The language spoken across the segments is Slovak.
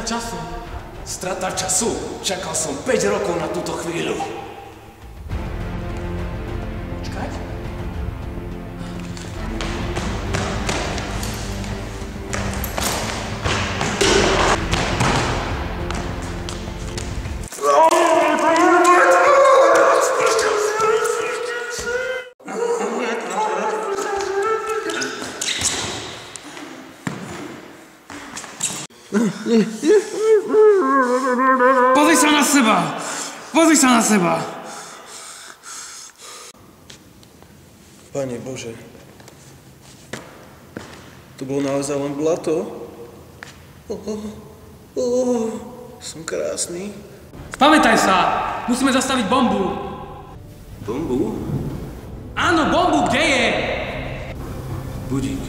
času. Strata času? Čakal som 5 rokov na túto chvíľu. Počkať? Pozri sa na seba! Pozri sa na seba! Pane Bože, to bolo naozaj len blato? Som krásny. Spamätaj sa! Musíme zastaviť bombu! Bombu? Áno, bombu, kde je? Budík.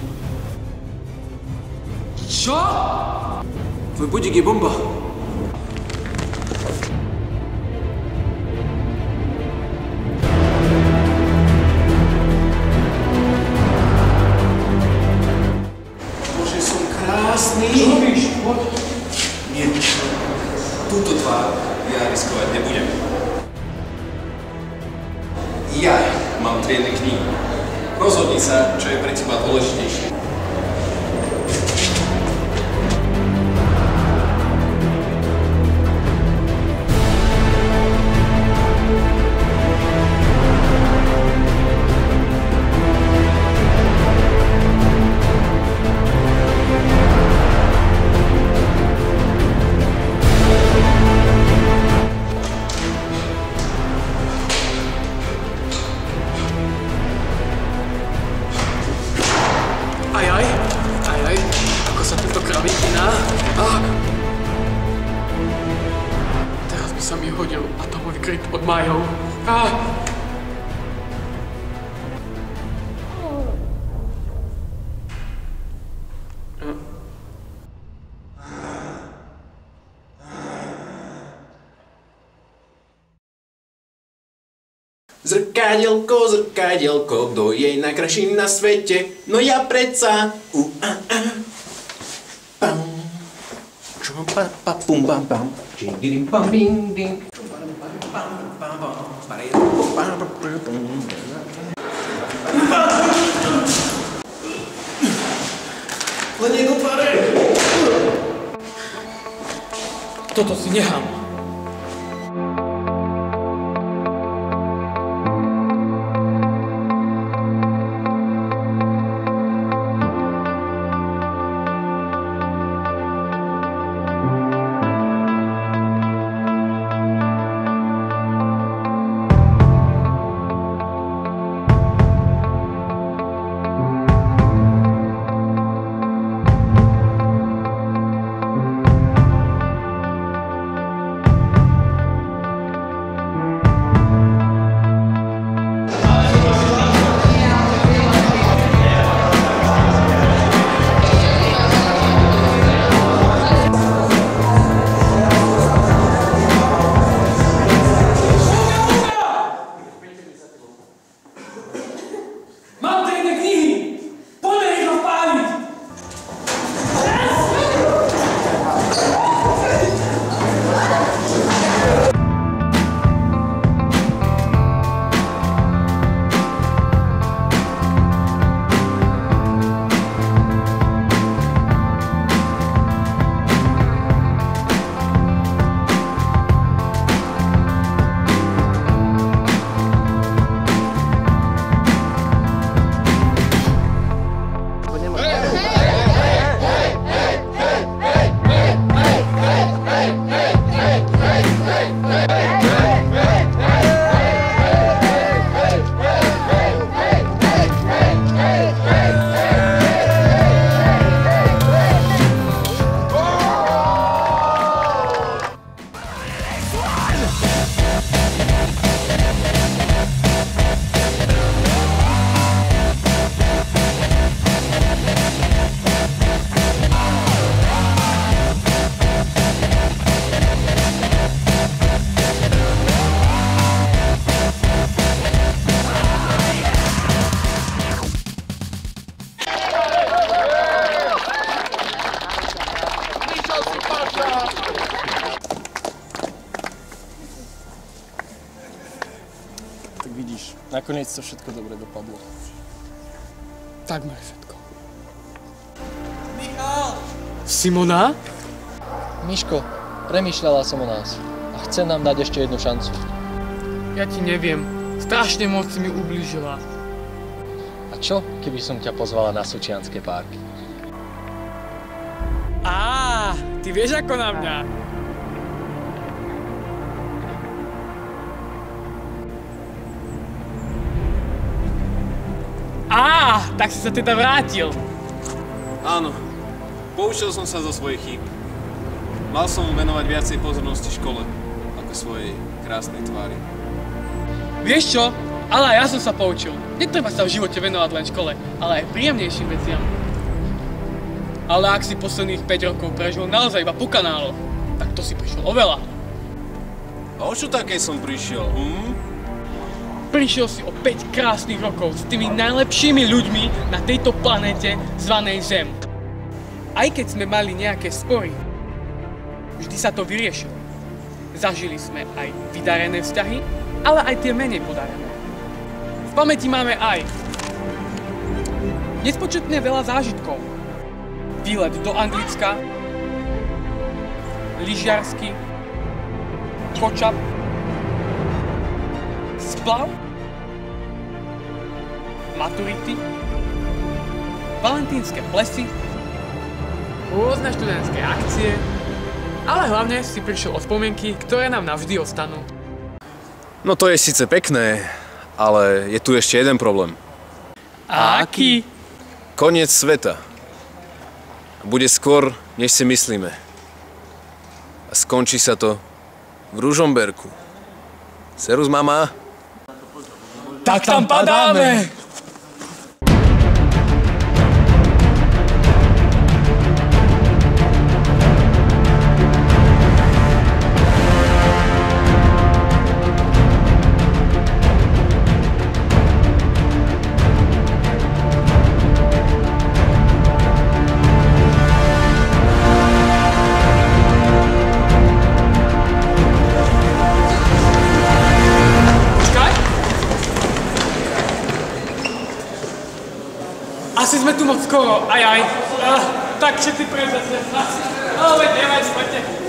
Čo? Tvoj budík je bomba. Bože, som krásny. Čo robíš? Poď. Nie, túto tvár ja riskovať nebudem. Ja mám triedne knihy. Rozhodni sa, čo je pre teba dôležitejšie. Ako sa tento kravý iná. Teraz by sa mi hodil atomový kryt od Majov. Zrkadielko, zrkadielko, kto je najkrajší na svete? No ja predsa. Pam. Čum pa pa pum pam pam. Čing dirim pam ding ding. Čum pam pam pam pam pam. Pare pam pam pam. Len jedno tvare. Toto si nechám. Nakoniec to všetko dobre dopadlo. Takmer všetko. Michal! Simona? Miško, premýšľala som o nás a chce nám dať ešte jednu šancu. Ja ti neviem. Strašne moc si mi ublížila. A čo, keby som ťa pozvala na Sučianske párky? Ty vieš ako na mňa. Tak si sa teda vrátil. Áno, poučil som sa zo svojich chýb. Mal som venovať viacej pozornosti škole, ako svojej krásnej tvári. Vieš čo? Ale aj ja som sa poučil. Netreba sa v živote venovať len škole, ale aj príjemnejším veciam. Ale ak si posledných 5 rokov prežil naozaj iba po kanáloch, tak to si prišiel oveľa. A o čo také som prišiel, Prišiel si o 5 krásnych rokov s tými najlepšími ľuďmi na tejto planéte zvanej Zem. Aj keď sme mali nejaké spory, vždy sa to vyriešilo. Zažili sme aj vydarené vzťahy, ale aj tie menej podarené. V pamäti máme aj nespočetne veľa zážitkov. Výlet do Anglicka, lyžiarsky, kočap, splav, maturity, valentínske plesy, rôzne študentské akcie, ale hlavne si prišiel o spomienky, ktoré nám navždy ostanú. No to je síce pekné, ale je tu ešte jeden problém. A aký? Koniec sveta. Bude skôr, než si myslíme. A skončí sa to v Ružomberku. Serus, mama. Tak tam padáme! Asi sme tu moc skoro, aj. Tak všetci prejdzete. Veď, poďte.